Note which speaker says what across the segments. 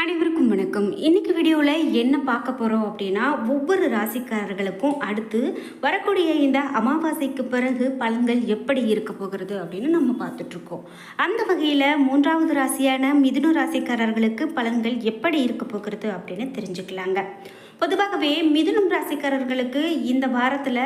Speaker 1: அனைவருக்கும் வணக்கம். இன்னைக்கு வீடியோவில் என்ன பார்க்க போகிறோம் அப்படின்னா, ஒவ்வொரு ராசிக்காரர்களுக்கும் அடுத்து வரக்கூடிய இந்த அமாவாசைக்கு பிறகு பலன்கள் எப்படி இருக்க போகிறது அப்படின்னு நம்ம பார்த்துட்ருக்கோம். அந்த வகையில் 3வது ராசியான மிதுன ராசிக்காரர்களுக்கு பலன்கள் எப்படி இருக்க போகிறது அப்படின்னு தெரிஞ்சுக்கலாங்க. பொதுவாகவே மிதுனம் ராசிக்காரர்களுக்கு இந்த வாரத்தில்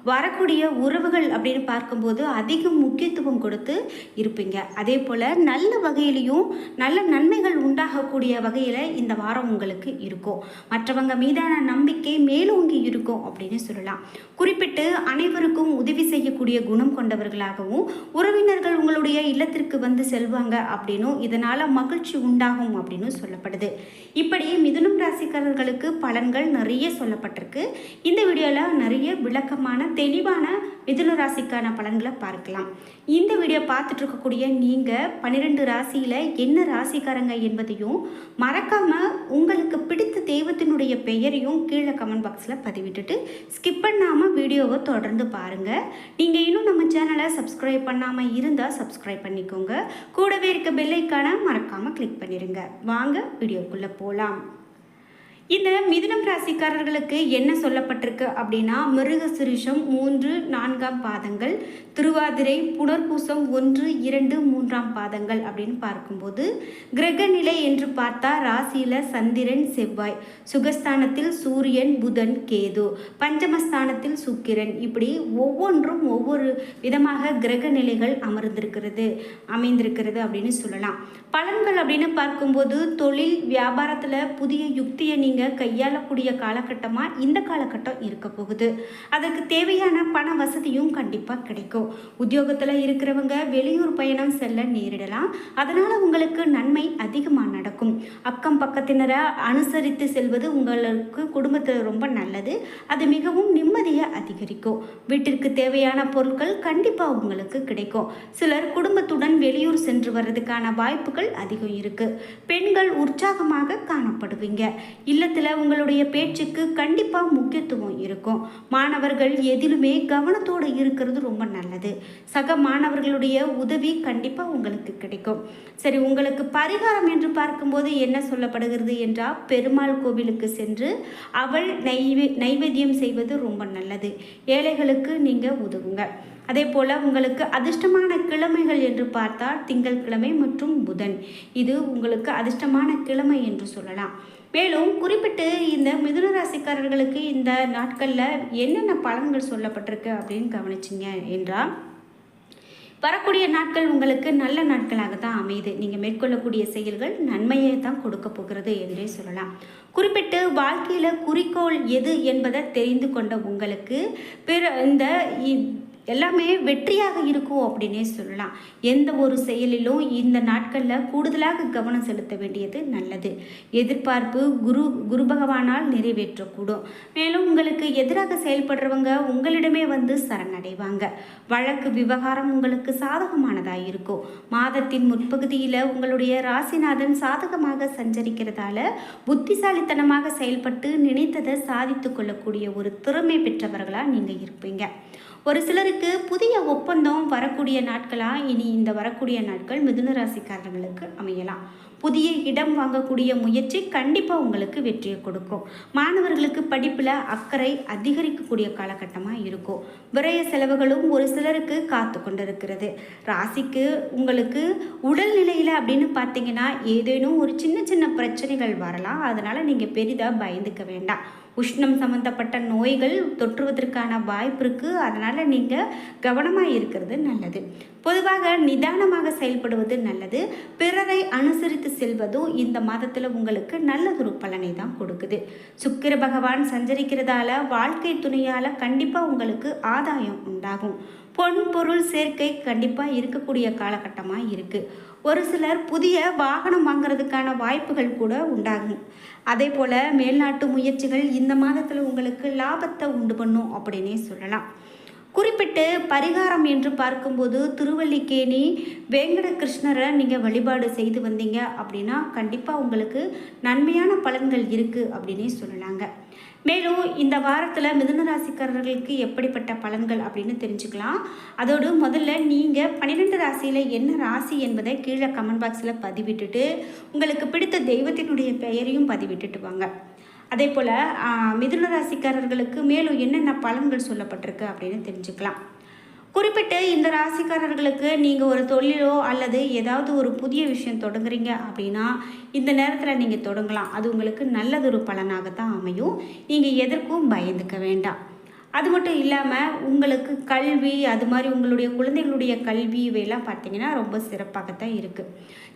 Speaker 1: வரக்கூடிய உறவுகள் அப்படின்னு பார்க்கும்போது அதிக முக்கியத்துவம் கொடுத்து இருப்பீங்க. அதே போல் நல்ல வகையிலையும் நல்ல நன்மைகள் உண்டாகக்கூடிய வகையில் இந்த வாரம் உங்களுக்கு இருக்கும். மற்றவங்க மீதான நம்பிக்கை மேலோங்கி இருக்கும் அப்படின்னு சொல்லலாம். குறிப்பிட்டு அனைவருக்கும் உதவி செய்யக்கூடிய குணம் கொண்டவர்களாகவும் உறவினர்கள் உங்களுடைய இல்லத்திற்கு வந்து செல்வாங்க அப்படின்னும் இதனால் மகிழ்ச்சி உண்டாகும் அப்படின்னு சொல்லப்படுது. இப்படி மிதுனம் ராசிக்காரர்களுக்கு பலன்கள் நிறைய சொல்லப்பட்டிருக்கு. இந்த வீடியோவில் நிறைய விளக்கமான தெளிவான மிதுன ராசிக்கான பலன்களை பார்க்கலாம். இந்த வீடியோ பார்த்துட்டு இருக்கக்கூடிய நீங்கள் 12 ராசியில் என்ன ராசிக்காரங்க என்பதையும் மறக்காமல் உங்களுக்கு பிடித்த தெய்வத்தினுடைய பெயரையும் கீழே கமெண்ட் பாக்ஸில் பதிவிட்டுட்டு ஸ்கிப் பண்ணாமல் வீடியோவை தொடர்ந்து பாருங்கள். நீங்கள் இன்னும் நம்ம சேனலை சப்ஸ்கிரைப் பண்ணாமல் இருந்தால் சப்ஸ்கிரைப் பண்ணிக்கோங்க. கூடவே இருக்க பெல் ஐக்கானை மறக்காமல் கிளிக் பண்ணிடுங்க. வாங்க வீடியோக்குள்ளே போகலாம். இந்த மிதுனம் ராசிக்காரர்களுக்கு என்ன சொல்லப்பட்டிருக்கு அப்படின்னா, மிருகசிரிஷம் 3, 4 பாதங்கள், திருவாதிரை, புனர்பூசம் 1, 2, 3 பாதங்கள் அப்படின்னு பார்க்கும்போது கிரக நிலை என்று பார்த்தா ராசியில் சந்திரன், செவ்வாய், சுகஸ்தானத்தில் சூரியன், புதன், கேது, பஞ்சமஸ்தானத்தில் சுக்கிரன், இப்படி ஒவ்வொன்றும் ஒவ்வொரு விதமாக கிரக நிலைகள் அமைந்திருக்கிறது அப்படின்னு சொல்லலாம். பலன்கள் அப்படின்னு பார்க்கும்போது தொழில் வியாபாரத்தில் புதிய யுக்தியை நீங்கள் கையாளக்கூடிய காலகட்டமாக இந்த காலகட்டம் இருக்க போகுது. அதற்கு தேவையான பண வசதியும் கண்டிப்பாக கிடைக்கும். உத்தியோகத்தில் இருக்கிறவங்க வெளியூர் பயணம் செல்ல நேரிடலாம். அதனால் உங்களுக்கு நன்மை அதிகமாக நடக்கும். அக்கம் பக்கத்தினரை அனுசரித்து செல்வது உங்களுக்கு குடும்பத்தில் ரொம்ப நல்லது. அது மிகவும் நிம்மதியை அதிகரிக்கும். வீட்டிற்கு தேவையான பொருட்கள் கண்டிப்பாக உங்களுக்கு கிடைக்கும். சிலர் குடும்பத்துடன் வெளியூர் சென்று வர்றதுக்கான வாய்ப்புகள் அதிகம் இருக்குது. பெண்கள் உற்சாகமாக காணப்படுவீங்க. இல்லத்தில் உங்களுடைய பேச்சுக்கு கண்டிப்பாக முக்கியத்துவம் இருக்கும். மாணவர்கள் எதிலுமே கவனத்தோடு இருக்கிறது ரொம்ப நல்லது. சக மாணவர்களுடைய உதவி கண்டிப்பாக உங்களுக்கு கிடைக்கும். சரி, உங்களுக்கு பரிகாரம் என்று பார்க்கும்போது என்ன சொல்லப்படுகிறது என்றால், பெருமாள் கோவிலுக்கு சென்று அவள் நைவேத்தியம் செய்வது ரொம்ப நல்லது. ஏழைகளுக்கு நீங்கள் உதவுங்க. அதே போல் உங்களுக்கு அதிர்ஷ்டமான கிழமைகள் என்று பார்த்தால் திங்கட்கிழமை மற்றும் புதன், இது உங்களுக்கு அதிர்ஷ்டமான கிழமை என்று சொல்லலாம். மேலும் குறிப்பிட்டு இந்த மிதுன ராசிக்காரர்களுக்கு இந்த நாட்களில் என்னென்ன பலன்கள் சொல்லப்பட்டிருக்கு அப்படின்னு கவனிச்சிங்க என்றால், வரக்கூடிய நாட்கள் உங்களுக்கு நல்ல நாட்களாக தான் அமையுது. நீங்கள் மேற்கொள்ளக்கூடிய செயல்கள் நன்மையை தான் கொடுக்க போகிறது என்றே சொல்லலாம். குறிப்பிட்டு வாழ்க்கையில் குறிக்கோள் எது என்பதை தெரிந்து கொண்ட உங்களுக்கு இந்த எல்லாமே வெற்றியாக இருக்கும் அப்படின்னே சொல்லலாம். எந்த ஒரு செயலிலும் இந்த நாட்களில் கூடுதலாக கவனம் செலுத்த வேண்டியது நல்லது. எதிர்பார்ப்பு குரு பகவானால் நிறைவேற்றக்கூடும். மேலும் உங்களுக்கு எதிராக செயல்படுறவங்க உங்களிடமே வந்து சரணடைவாங்க. வழக்கு விவகாரம் உங்களுக்கு சாதகமானதாக இருக்கும். மாதத்தின் முற்பகுதியில் உங்களுடைய ராசிநாதன் சாதகமாக சஞ்சரிக்கிறதால புத்திசாலித்தனமாக செயல்பட்டு நினைத்ததை சாதித்து கொள்ளக்கூடிய ஒரு திறமை பெற்றவர்களாக நீங்கள் இருப்பீங்க. ஒரு சிலருக்கு புதிய ஒப்பந்தம் வரக்கூடிய நாட்களாக இனி இந்த வரக்கூடிய நாட்கள் மிதுன ராசிக்காரர்களுக்கு அமையலாம். புதிய இடம் வாங்கக்கூடிய முயற்சி கண்டிப்பாக உங்களுக்கு வெற்றியை கொடுக்கும். மாணவர்களுக்கு படிப்பில் அக்கறை அதிகரிக்கக்கூடிய காலகட்டமாக இருக்கும். விரய செலவுகளும் ஒரு சிலருக்கு காத்து கொண்டிருக்கிறது. ராசிக்கு உங்களுக்கு உடல்நிலையில் அப்படின்னு பார்த்தீங்கன்னா ஏதேனும் ஒரு சின்ன சின்ன பிரச்சனைகள் வரலாம். அதனால் நீங்கள் பெரிதாக பயந்துக்க வேண்டாம். உஷ்ணம் சம்பந்தப்பட்ட நோய்கள் தொற்றுவதற்கான வாய்ப்பு இருக்குது. அதனால் நீங்கள் கவனமாக இருக்கிறது நல்லது. பொதுவாக நிதானமாக செயல்படுவது நல்லது. பிறரை அனுசரித்து செல்வதும் இந்த மாதத்தில் உங்களுக்கு நல்லதொரு பலனை தான் கொடுக்குது. சுக்கிர பகவான் சஞ்சரிக்கிறதால வாழ்க்கை துணையால் கண்டிப்பாக உங்களுக்கு ஆதாயம் உண்டாகும். பொன் பொருள் சேர்க்கை கண்டிப்பாக இருக்கக்கூடிய காலகட்டமாக இருக்குது. ஒரு சிலர் புதிய வாகனம் வாங்கிறதுக்கான வாய்ப்புகள் கூட உண்டாகும். அதே போல் மேல்நாட்டு முயற்சிகள் இந்த மாதத்தில் உங்களுக்கு லாபத்தை உண்டு பண்ணும் அப்படின்னே சொல்லலாம். குறிப்பிட்டு பரிகாரம் என்று பார்க்கும்போது திருவல்லிக்கேணி வேங்கட கிருஷ்ணரை நீங்கள் வழிபாடு செய்து வந்தீங்க அப்படின்னா கண்டிப்பாக உங்களுக்கு நன்மையான பலன்கள் இருக்குது அப்படின்னே சொல்லலாங்க. மேலும் இந்த வாரத்தில் மிதுன ராசிக்காரர்களுக்கு எப்படிப்பட்ட பலன்கள் அப்படின்னு தெரிஞ்சுக்கலாம். அதோடு முதல்ல நீங்கள் 12 ராசியில் என்ன ராசி என்பதை கீழே கமெண்ட் பாக்ஸில் பதிவிட்டுட்டு உங்களுக்கு பிடித்த தெய்வத்தினுடைய பெயரையும் பதிவிட்டுட்டு வாங்க. அதே போல் மிதுன ராசிக்காரர்களுக்கு மேலும் என்னென்ன பலன்கள் சொல்லப்பட்டிருக்கு அப்படின்னு தெரிஞ்சுக்கலாம். குறிப்பிட்டு இந்த ராசிக்காரர்களுக்கு நீங்கள் ஒரு தொழிலோ அல்லது ஏதாவது ஒரு புதிய விஷயம் தொடங்குறீங்க அப்படின்னா இந்த நேரத்தில் நீங்கள் தொடங்கலாம். அது உங்களுக்கு நல்லதொரு பலனாகத்தான் அமையும். நீங்கள் எதற்கும் பயந்துக்க வேண்டாம். அது மட்டும் இல்லாமல் உங்களுக்கு கல்வி, அது மாதிரி உங்களுடைய குழந்தைகளுடைய கல்வி இவையெல்லாம் பார்த்தீங்கன்னா ரொம்ப சிறப்பாகத்தான் இருக்குது.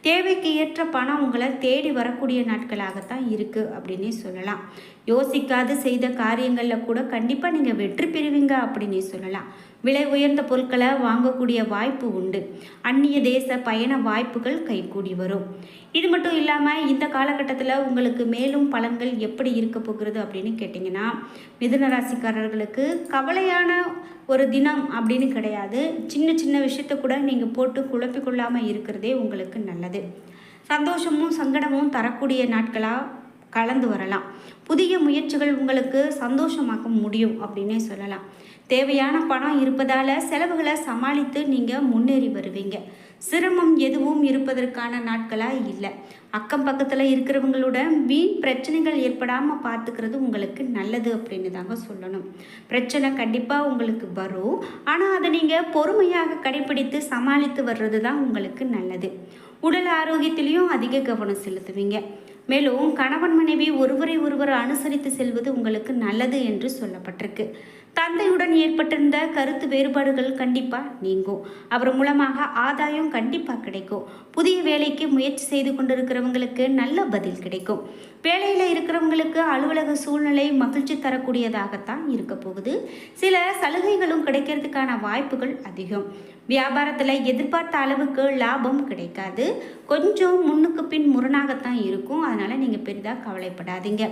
Speaker 1: தேவைக்கு ஏற்ற பணம் உங்களை தேடி வரக்கூடிய நாட்களாகத்தான் இருக்குது அப்படின்னே சொல்லலாம். யோசிக்காது செய்த காரியங்களில் கூட கண்டிப்பாக நீங்கள் வெற்றி பெறுவீங்க அப்படின்னே சொல்லலாம். விலை உயர்ந்த பொருட்களை வாங்கக்கூடிய வாய்ப்பு உண்டு. அந்நிய தேச பயண வாய்ப்புகள் கைகூடி வரும். இது மட்டும் இல்லாமல் இந்த காலகட்டத்தில் உங்களுக்கு மேலும் பலன்கள் எப்படி இருக்க போகிறது அப்படின்னு கேட்டிங்கன்னா, மிதுன ராசிக்காரர்களுக்கு கவலையான ஒரு தினம் அப்படின்னு கிடையாது. சின்ன சின்ன விஷயத்தை கூட நீங்கள் போட்டு குழப்பிக்கொள்ளாமல் இருக்கிறதே உங்களுக்கு நல்லது. சந்தோஷமும் சங்கடமும் தரக்கூடிய நாட்களாக கலந்து வரலாம். புதிய முயற்சிகள் உங்களுக்கு சந்தோஷமாக்க முடியும் அப்படின்னே சொல்லலாம். தேவையான பணம் இருப்பதால் செலவுகளை சமாளித்து நீங்கள் முன்னேறி வருவீங்க. சிரமம் எதுவும் இருப்பதற்கான நாட்களாக இல்லை. அக்கம் பக்கத்தில் இருக்கிறவங்களோட வீண் பிரச்சனைகள் ஏற்படாமல் பார்த்துக்கிறது உங்களுக்கு நல்லது அப்படின்னு தாங்க சொல்லணும். பிரச்சனை கண்டிப்பாக உங்களுக்கு வரும். ஆனால் அதை நீங்கள் பொறுமையாக கடைப்பிடித்து சமாளித்து வர்றது தான் உங்களுக்கு நல்லது. உடல் ஆரோக்கியத்திலையும் அதிக கவனம் செலுத்துவீங்க. மேலும் கணவன் மனைவி ஒருவரை ஒருவர் அனுசரித்து செல்வது உங்களுக்கு நல்லது என்று சொல்லப்பட்டிருக்கு. தந்தையுடன் ஏற்பட்டிருந்த கருத்து வேறுபாடுகள் கண்டிப்பாக நீங்கும். அவர் மூலமாக ஆதாயம் கண்டிப்பாக கிடைக்கும். புதிய வேலைக்கு முயற்சி செய்து கொண்டிருக்கிறவங்களுக்கு நல்ல பதில் கிடைக்கும். வேலையில் இருக்கிறவங்களுக்கு அலுவலக சூழ்நிலை மகிழ்ச்சி தரக்கூடியதாகத்தான் இருக்க போகுது. சில சலுகைகளும் கிடைக்கிறதுக்கான வாய்ப்புகள் அதிகம். வியாபாரத்தில் எதிர்பார்த்த அளவுக்கு லாபம் கிடைக்காது. கொஞ்சம் முன்னுக்கு பின் முரணாகத்தான் இருக்கும். அதனால் நீங்கள் பெரிதாக கவலைப்படாதீங்க.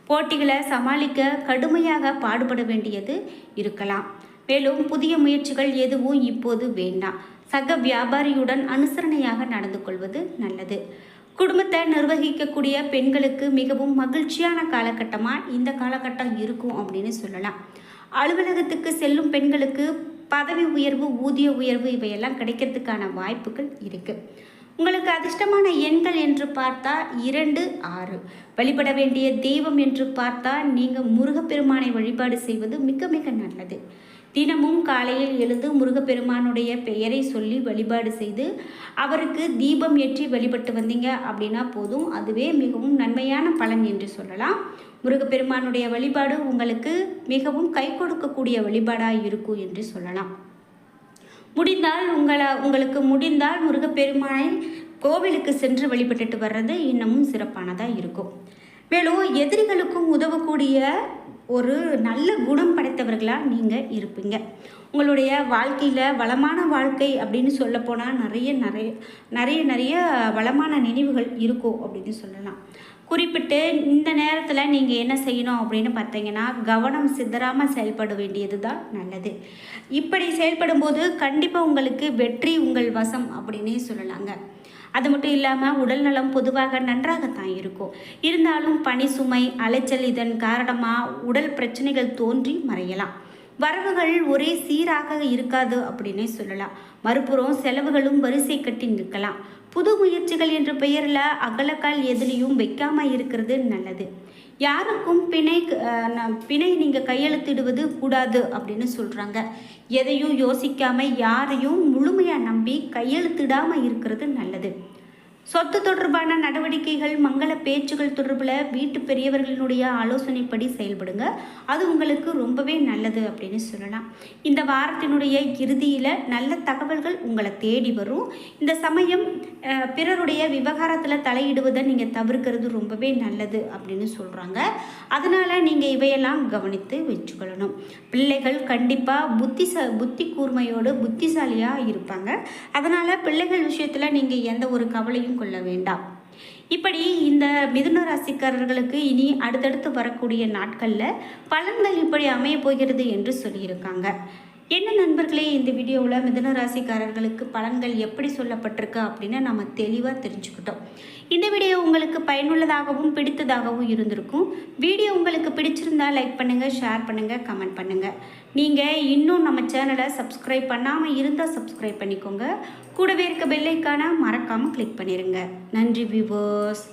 Speaker 1: போட்டிகளை சமாளிக்க கடுமையாக பாடுபட வேண்டியது இருக்கலாம். மேலும் புதிய முயற்சிகள் எதுவும் இப்போது வேண்டாம். சக வியாபாரியுடன் அனுசரணையாக நடந்து கொள்வது நல்லது. குடும்பத்தை நிர்வகிக்கக்கூடிய பெண்களுக்கு மிகவும் மகிழ்ச்சியான காலகட்டமாக இந்த காலகட்டம் இருக்கும் அப்படின்னு சொல்லலாம். அலுவலகத்துக்கு செல்லும் பெண்களுக்கு பதவி உயர்வு, ஊதிய உயர்வு இவையெல்லாம் கிடைக்கிறதுக்கான வாய்ப்புகள் இருக்குது. உங்களுக்கு அதிர்ஷ்டமான எண்கள் என்று பார்த்தா 2, 6. வழிபட வேண்டிய தெய்வம் என்று பார்த்தா நீங்கள் முருகப்பெருமானை வழிபாடு செய்வது மிக மிக நல்லது. தினமும் காலையில் எழுந்து முருகப்பெருமானுடைய பெயரை சொல்லி வழிபாடு செய்து அவருக்கு தீபம் ஏற்றி வழிபட்டு வந்தீங்க அப்படின்னா போதும். அதுவே மிகவும் நன்மையான பலன் என்று சொல்லலாம். முருகப்பெருமானுடைய வழிபாடு உங்களுக்கு மிகவும் கை கொடுக்கக்கூடிய வழிபாடாக இருக்கும் என்று சொல்லலாம். உங்களுக்கு முடிந்தால் முருகப்பெருமானை கோவிலுக்கு சென்று வழிபட்டுட்டு வர்றது இன்னமும் சிறப்பானதாக இருக்கும். மேலும் எதிரிகளுக்கும் உதவக்கூடிய ஒரு நல்ல குணம் படைத்தவர்களாக நீங்கள் இருப்பீங்க. உங்களுடைய வாழ்க்கையில் வளமான வாழ்க்கை அப்படின்னு சொல்லப்போனால் நிறைய வளமான நினைவுகள் இருக்கும் அப்படின்னு சொல்லலாம். குறிப்பிட்டு இந்த நேரத்தில் நீங்கள் என்ன செய்யணும் அப்படின்னு பார்த்தீங்கன்னா, கவனம் சிதறாமல் செயல்பட வேண்டியது தான் நல்லது. இப்படி செயல்படும்போது கண்டிப்பாக உங்களுக்கு வெற்றி உங்கள் வசம் அப்படின்னே சொல்லலாங்க. அது மட்டும் இல்லாமல் உடல் நலம் பொதுவாக நன்றாகத்தான் இருக்கும். இருந்தாலும் பனி சுமை, அலைச்சல் இதன் காரணமாக உடல் பிரச்சனைகள் தோன்றி மறையலாம். வரவுகள் ஒரே சீராக இருக்காது அப்படின்னே சொல்லலாம். மறுபுறம் செலவுகளும் வரிசை கட்டி நிற்கலாம். புது முயற்சிகள் என்ற பெயரில் அகலக்கால் எதுலேயும் வைக்காமல் இருக்கிறது நல்லது. யாருக்கும் பிணை நீங்கள் கையெழுத்திடுவது கூடாது அப்படின்னு சொல்கிறாங்க. எதையும் யோசிக்காமல் யாரையும் முழுமையாக நம்பி கையெழுத்திடாமல் இருக்கிறது நல்லது. சொத்து தொடர்பான நடவடிக்கைகள், மங்கள பேச்சுகள் தொடர்பில் வீட்டு பெரியவர்களினுடைய ஆலோசனைப்படி செயல்படுங்க. அது உங்களுக்கு ரொம்பவே நல்லது அப்படின்னு சொல்லலாம். இந்த வாரத்தினுடைய இறுதியில் நல்ல தகவல்கள் உங்களை தேடி வரும். இந்த சமயம் பிறருடைய விவகாரத்தில் தலையிடுவதை நீங்கள் தவிர்க்கிறது ரொம்பவே நல்லது அப்படின்னு சொல்கிறாங்க. அதனால் நீங்கள் இவையெல்லாம் கவனித்து வச்சுக்கொள்ளணும். பிள்ளைகள் கண்டிப்பாக புத்தி கூர்மையோடு புத்திசாலியாக இருப்பாங்க. அதனால் பிள்ளைகள் விஷயத்தில் நீங்கள் எந்த ஒரு கவலையும் கொள்ள வேண்டாம். இப்படி இந்த மிதுன ராசிக்காரர்களுக்கு இனி அடுத்தடுத்து வரக்கூடிய நாட்களில் பலன்கள் இப்படி அமைய போகிறது என்று சொல்லியிருக்காங்க. என்ன நண்பர்களே, இந்த வீடியோவில் மிதுன ராசிக்காரர்களுக்கு பலன்கள் எப்படி சொல்லப்பட்டிருக்கு அப்படின்னு நம்ம தெளிவாக தெரிஞ்சுக்கிட்டோம். இந்த வீடியோ உங்களுக்கு பயனுள்ளதாகவும் பிடித்ததாகவும் இருந்திருக்கும். வீடியோ உங்களுக்கு பிடிச்சிருந்தா லைக் பண்ணுங்கள், ஷேர் பண்ணுங்கள், கமெண்ட் பண்ணுங்கள். நீங்கள் இன்னும் நம்ம சேனலை சப்ஸ்கிரைப் பண்ணாமல் இருந்தால் சப்ஸ்கிரைப் பண்ணிக்கோங்க. கூடவே இருக்க பெல் ஐக்கானை மறக்காமல் கிளிக் பண்ணிடுங்க. நன்றி வியூவர்ஸ்.